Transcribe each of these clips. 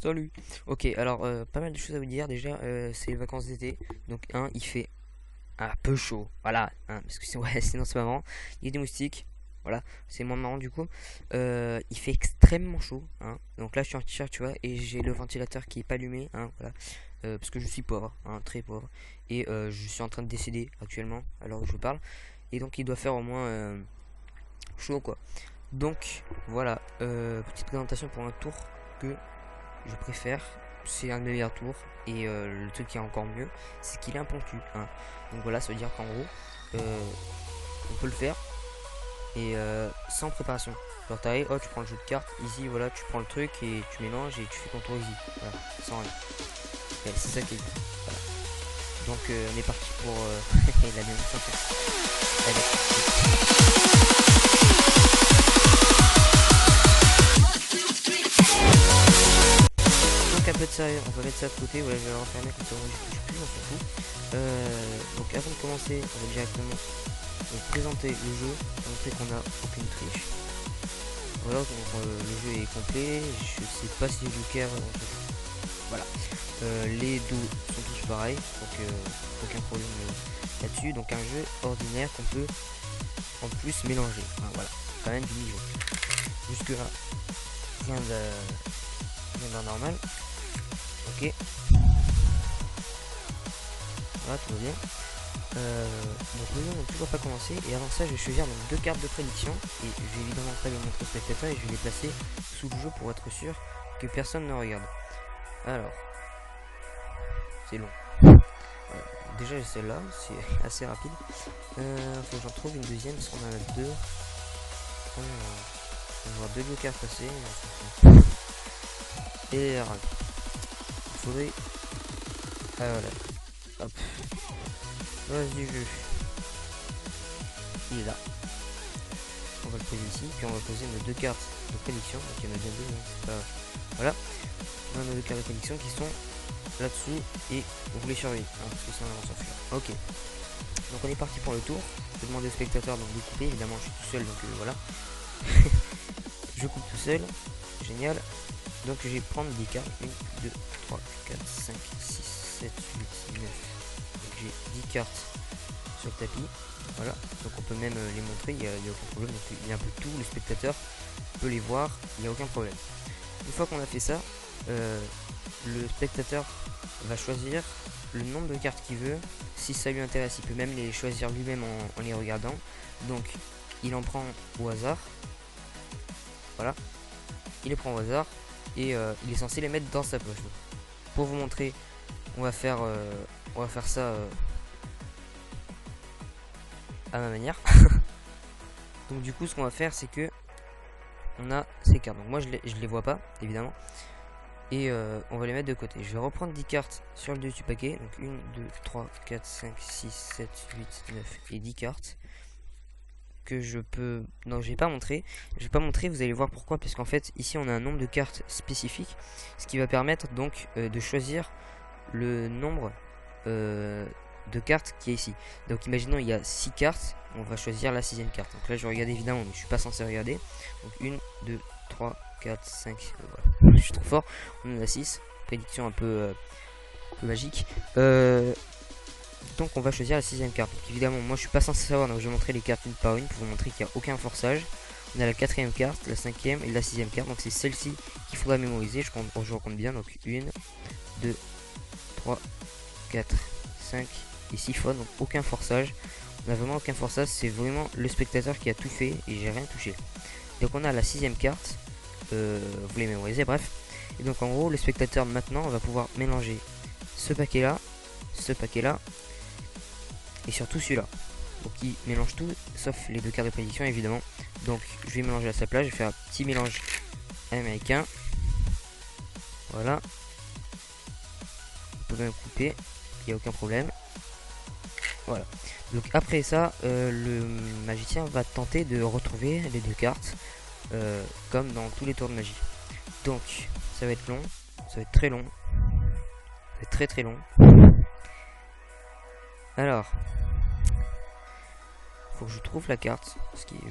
Salut. Ok, alors pas mal de choses à vous dire. Déjà, c'est les vacances d'été. Donc, il fait un peu chaud. Voilà, parce que ouais, sinon c'est pas marrant. Il y a des moustiques. Voilà, c'est moins marrant du coup. Il fait extrêmement chaud. Donc là, je suis en t-shirt, tu vois, et j'ai le ventilateur qui est pas allumé. Voilà. Parce que je suis pauvre, très pauvre. Et je suis en train de décéder actuellement, alors que je vous parle. Et donc, il doit faire au moins chaud, quoi. Donc, voilà. Petite présentation pour un tour que je préfère. C'est un de mes meilleurs tours. Et le truc qui est encore mieux, c'est qu'il est impromptu. Donc voilà, ça veut dire qu'en gros, on peut le faire et sans préparation. Genre t'arrives, oh tu prends le jeu de cartes, easy, voilà, tu prends le truc et tu mélanges et tu fais ton tour easy. Voilà, sans rien. Ouais, c'est ça qui est dit. Voilà. Donc on est parti pour la deuxième sympa. Allez. Donc un peu de sérieux, on va mettre ça de côté, voilà, je vais le refermer comme ça on ne touche plus, on s'en fout. Donc avant de commencer, on va directement présenter le jeu, montrer qu'on n'a aucune triche. Voilà, donc le jeu est complet, je sais pas si les jokers, voilà. Les dos sont tous pareils, donc aucun problème là-dessus. Donc un jeu ordinaire qu'on peut en plus mélanger. Voilà, quand même du niveau. Jusque là, rien d'anormal. Ok, voilà, tout va bien. Donc le jeu n'a toujours pas commencé et avant ça je vais choisir donc deux cartes de prédiction et je vais évidemment pas les montrer au spectateur et je vais les placer sous le jeu pour être sûr que personne ne regarde. Alors, c'est long. Déjà j'ai celle-là, c'est assez rapide. Faut que j'en trouve une deuxième parce qu'on en a deux. On va voir deux jokers passer. Et alors, il faudrait... Ah voilà. Hop. Vas-y jeu. Il est là. On va le poser ici, puis on va poser nos deux cartes de prédiction. Donc il y en a bien deux. Voilà. On a nos deux cartes de prédiction qui sont là-dessous et vous les surveillez. Parce que sinon on va s'en fuir. Ok. Donc on est parti pour le tour. Je vais demander au spectateur donc de couper. Évidemment je suis tout seul donc voilà. Je coupe tout seul. Génial. Donc je vais prendre des cartes. 1, 2, 3, 4, 5, 6, 7, 8, 9. Donc j'ai 10 cartes sur le tapis. Voilà. Donc on peut même les montrer, il n'y a aucun problème. Donc il y a un peu tout, le spectateur peut les voir, il n'y a aucun problème. Une fois qu'on a fait ça, le spectateur va choisir le nombre de cartes qu'il veut. Si ça lui intéresse, il peut même les choisir lui-même en les regardant. Donc il en prend au hasard. Voilà. Il les prend au hasard et il est censé les mettre dans sa poche. Donc, pour vous montrer, on va faire ça à ma manière. Donc du coup ce qu'on va faire c'est que on a ces cartes. Donc moi je les vois pas évidemment. Et on va les mettre de côté. Je vais reprendre 10 cartes sur le dessus du paquet. Donc 1, 2, 3, 4, 5, 6, 7, 8, 9 et 10 cartes. Que je peux... Non, je vais pas montrer. Je vais pas montrer, vous allez voir pourquoi. Parce qu'en fait, ici on a un nombre de cartes spécifique. Ce qui va permettre donc de choisir le nombre de cartes qui est ici. Donc imaginons il y a 6 cartes. On va choisir la 6ème carte. Donc là je vais regarder évidemment, mais je suis pas censé regarder. Donc 1, 2, 3, 4, 5, voilà. Je suis trop fort. On en a 6. Prédiction un peu magique. Donc on va choisir la 6ème carte. Donc évidemment moi je suis pas censé savoir, donc je vais montrer les cartes une par une pour vous montrer qu'il n'y a aucun forçage. On a la 4ème carte, la 5ème et la 6ème carte. Donc c'est celle-ci qu'il faudra mémoriser. Je recompte bien. Donc 1, 2, 3, 4, 5 et 6 fois. Donc aucun forçage. On a vraiment aucun forçage. C'est vraiment le spectateur qui a tout fait et j'ai rien touché. Donc on a la 6ème carte. Vous les mémorisez, bref. Et donc en gros le spectateur maintenant va pouvoir mélanger ce paquet là, et surtout celui-là. Donc il mélange tout sauf les deux cartes de prédiction évidemment. Donc je vais mélanger à sa place, je vais faire un petit mélange américain. Voilà. Vous pouvez même couper, il n'y a aucun problème. Voilà. Donc après ça, le magicien va tenter de retrouver les deux cartes comme dans tous les tours de magie. Donc ça va être long, ça va être très long, ça va être très très long. Alors, faut que je trouve la carte,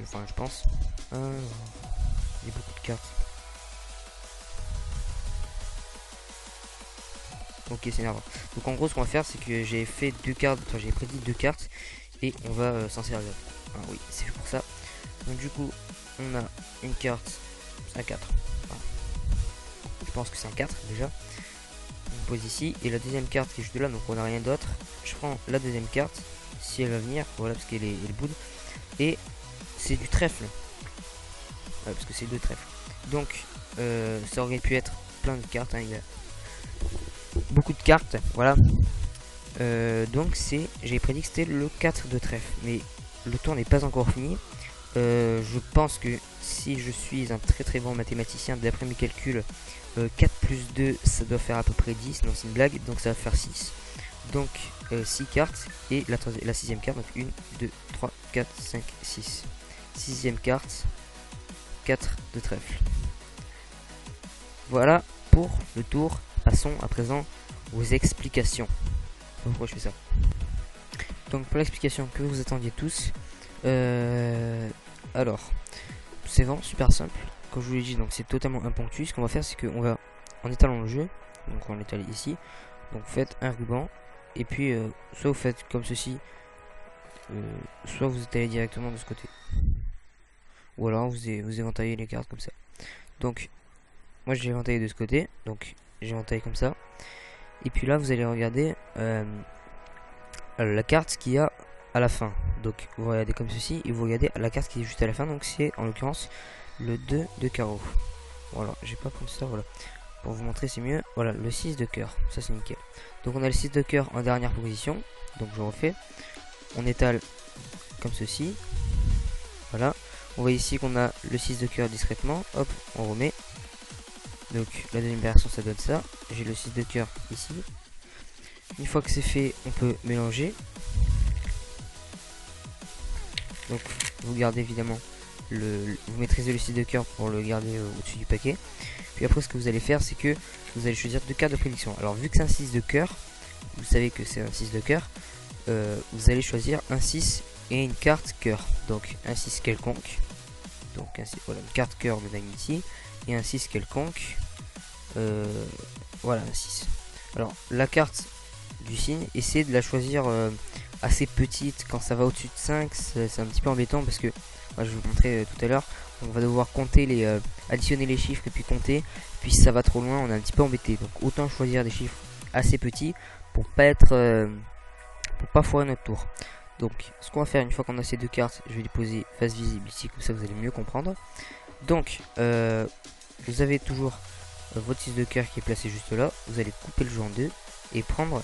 enfin je pense. Il y a beaucoup de cartes. Ok, c'est énervant. Donc en gros, ce qu'on va faire, c'est que j'ai fait deux cartes, enfin j'ai prédit deux cartes et on va s'en servir. Ah oui, c'est fait pour ça. Donc du coup, on a une carte, c'est un 4. Enfin, je pense que c'est un 4 déjà. On pose ici et la deuxième carte qui est juste là, donc on n'a rien d'autre. Je prends la deuxième carte, si elle va venir, voilà, parce qu'elle est boude. Et c'est du trèfle. Ouais, parce que c'est deux trèfles. Donc ça aurait pu être plein de cartes, hein, il y a beaucoup de cartes, voilà. Donc j'ai prédit que c'était le 4 de trèfle, mais le tour n'est pas encore fini. Je pense que si je suis un très bon mathématicien, d'après mes calculs, 4 plus 2 ça doit faire à peu près 10, non c'est une blague, donc ça va faire 6. Donc 6 cartes et la sixième carte, donc 1, 2, 3, 4, 5, 6. Sixième carte, 4 de trèfle. Voilà pour le tour. Passons à présent aux explications. Pourquoi je fais ça? Donc pour l'explication que vous attendiez tous, alors c'est vraiment super simple. Comme je vous l'ai dit, donc c'est totalement imponctué. Ce qu'on va faire, c'est qu'on va, en étalant le jeu, donc on l'étale ici, donc vous faites un ruban et puis soit vous faites comme ceci, soit vous étalez directement de ce côté, ou alors vous éventaillez les cartes comme ça. Donc moi j'ai éventaillé de ce côté, donc j'ai éventaillé comme ça. Et puis là vous allez regarder la carte qu'il y a à la fin. Donc vous regardez comme ceci et vous regardez la carte qui est juste à la fin. Donc c'est en l'occurrence le 2 de carreau. Voilà, j'ai pas pris ça, voilà. Pour vous montrer c'est mieux. Voilà, le 6 de cœur, ça c'est nickel. Donc on a le 6 de cœur en dernière position. Donc je refais. On étale comme ceci. Voilà. On voit ici qu'on a le 6 de cœur discrètement. Hop, on remet. Donc la deuxième version ça donne ça. J'ai le 6 de cœur ici. Une fois que c'est fait, on peut mélanger. Donc vous gardez évidemment vous maîtrisez le 6 de cœur pour le garder au-dessus du paquet. Puis après ce que vous allez faire, c'est que vous allez choisir deux cartes de prédiction. Alors vu que c'est un 6 de cœur, vous savez que c'est un 6 de cœur, vous allez choisir un 6 et une carte cœur. Donc un 6 quelconque. Donc voilà, une carte cœur de ici et un 6 quelconque. Voilà, un 6. Alors la carte du signe, essayez de la choisir assez petite. Quand ça va au-dessus de 5, c'est un petit peu embêtant parce que je vais vous montrer tout à l'heure, on va devoir compter additionner les chiffres et puis compter, puis si ça va trop loin on est un petit peu embêté. Donc autant choisir des chiffres assez petits pour pas foirer notre tour. Donc ce qu'on va faire une fois qu'on a ces deux cartes, je vais les poser face visible ici, comme ça vous allez mieux comprendre. Donc vous avez toujours votre 6 de cœur qui est placé juste là. Vous allez couper le jeu en deux et prendre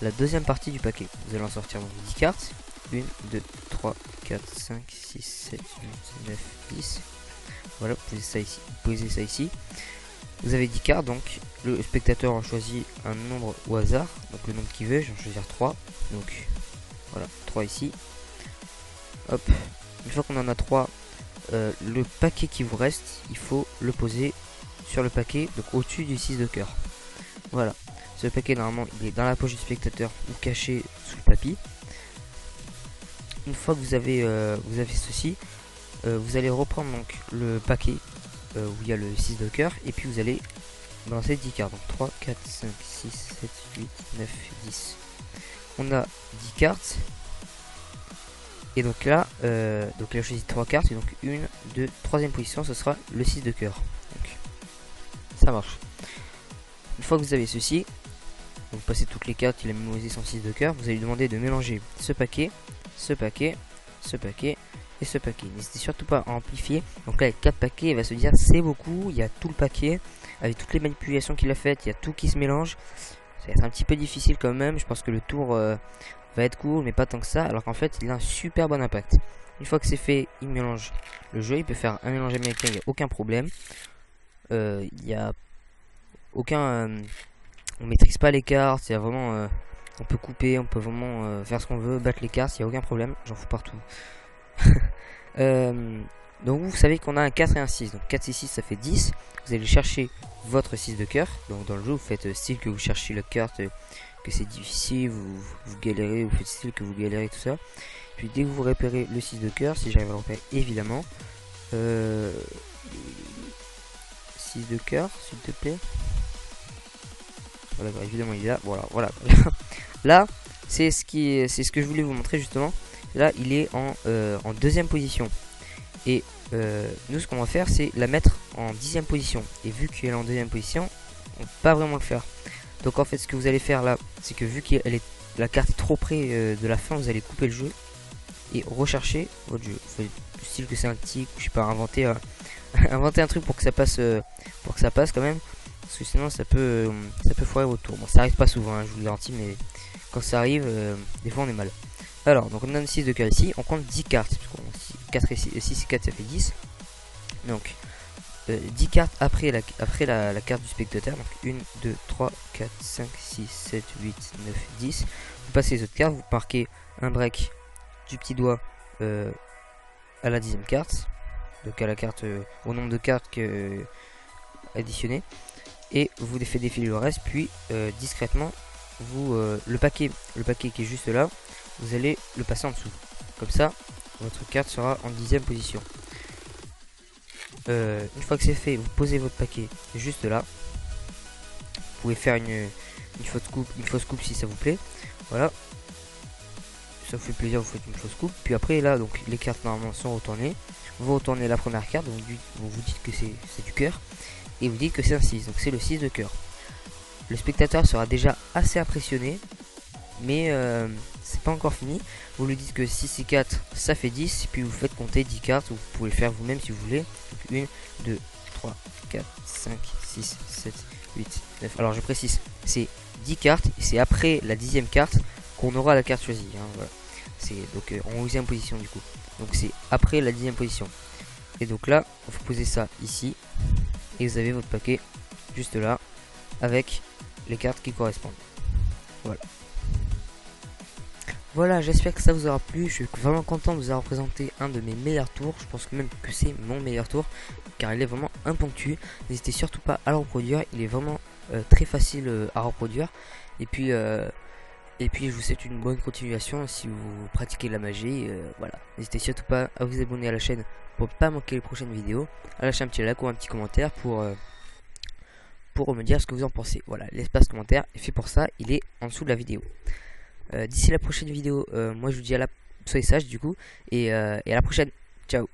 la deuxième partie du paquet. Vous allez en sortir donc 10 cartes. 1, 2, 3, 4, 5, 6, 7, 8, 9, 10. Voilà, vous posez ça ici. Vous avez 10 cartes, donc le spectateur a choisi un nombre au hasard. Donc le nombre qu'il veut, je vais choisir 3. Donc voilà, 3 ici. Hop, une fois qu'on en a 3, le paquet qui vous reste, il faut le poser sur le paquet, donc au-dessus du 6 de cœur. Voilà, ce paquet normalement il est dans la poche du spectateur ou caché sous le tapis. Une fois que vous avez ceci, vous allez reprendre donc le paquet où il y a le 6 de cœur et puis vous allez balancer 10 cartes. Donc 3, 4, 5, 6, 7, 8, 9, 10. On a 10 cartes. Et donc là, il a choisi 3 cartes. Et donc 1, 2, troisième position, ce sera le 6 de cœur. Donc ça marche. Une fois que vous avez ceci, vous passez toutes les cartes, il a mémorisé son 6 de cœur. Vous allez lui demander de mélanger ce paquet, ce paquet, ce paquet et ce paquet. N'hésitez surtout pas à amplifier. Donc là, avec 4 paquets, il va se dire c'est beaucoup. Il y a tout le paquet avec toutes les manipulations qu'il a faites. Il y a tout qui se mélange. Ça va être un petit peu difficile quand même. Je pense que le tour va être court, mais pas tant que ça. Alors qu'en fait, il a un super bon impact. Une fois que c'est fait, il mélange le jeu. Il peut faire un mélange américain, il n'y a aucun problème. Il n'y a aucun. On maîtrise pas les cartes. Il y a vraiment. On peut couper, on peut vraiment faire ce qu'on veut, battre les cartes, il n'y a aucun problème. J'en fous partout. Donc vous savez qu'on a un 4 et un 6. Donc 4 et 6 ça fait 10. Vous allez chercher votre 6 de cœur. Donc dans le jeu vous faites style que vous cherchez la carte, que c'est difficile, vous galérez, vous faites style que vous galérez, tout ça. Puis dès que vous repérez le 6 de cœur, si j'arrive à le repérer évidemment, 6 de cœur s'il te plaît. Voilà, évidemment il est là. Voilà. Là, c'est ce que je voulais vous montrer justement. Là, il est en deuxième position. Et nous, ce qu'on va faire, c'est la mettre en 10e position. Et vu qu'elle est en deuxième position, on peut pas vraiment le faire. Donc en fait, ce que vous allez faire là, c'est que vu que la carte est trop près de la fin, vous allez couper le jeu et rechercher votre jeu. Du style que c'est un tic, je sais pas, inventer un truc pour que ça passe, quand même. Parce que sinon, ça peut foirer votre tour. Bon, ça arrive pas souvent, hein, je vous le garantis, mais quand ça arrive, des fois on est mal. Alors, donc on donne 6 de cœur ici, on compte 10 cartes. Parce 6 et 4, ça fait 10. Donc, 10 cartes après la carte du spectateur. Donc 1, 2, 3, 4, 5, 6, 7, 8, 9, 10. Vous passez les autres cartes, vous marquez un break du petit doigt à la 10e carte. Donc à la carte, au nombre de cartes additionnées. Et vous faites défiler le reste, puis discrètement, vous le paquet qui est juste là, vous allez le passer en dessous. Comme ça, votre carte sera en 10e position. Une fois que c'est fait, vous posez votre paquet juste là. Vous pouvez faire une fausse coupe si ça vous plaît. Voilà. Ça vous fait plaisir, vous faites une fausse coupe. Puis après là, donc les cartes normalement sont retournées. Vous retournez la première carte, donc vous dites que c'est du cœur. Et vous dites que c'est un 6, donc c'est le 6 de cœur. Le spectateur sera déjà assez impressionné, mais c'est pas encore fini. Vous lui dites que 6 et 4 ça fait 10, et puis vous faites compter 10 cartes, vous pouvez le faire vous-même si vous voulez. Donc 1, 2, 3, 4, 5, 6, 7, 8, 9. Alors je précise, c'est 10 cartes, et c'est après la 10e carte qu'on aura la carte choisie. Hein, voilà. C'est donc en 11e position du coup. Donc c'est après la 10e position. Et donc là, vous posez ça ici, et vous avez votre paquet juste là, avec les cartes qui correspondent. Voilà, j'espère que ça vous aura plu. Je suis vraiment content de vous avoir présenté un de mes meilleurs tours. Je pense même que c'est mon meilleur tour, car il est vraiment imponctueux. N'hésitez surtout pas à le reproduire. Il est vraiment très facile à reproduire. Et puis je vous souhaite une bonne continuation si vous pratiquez la magie. Voilà, n'hésitez surtout pas à vous abonner à la chaîne pour ne pas manquer les prochaines vidéos. À lâcher un petit like ou un petit commentaire pour me dire ce que vous en pensez. Voilà, l'espace commentaire est fait pour ça. Il est en dessous de la vidéo. D'ici la prochaine vidéo, moi je vous dis soyez sages du coup, et à la prochaine. Ciao.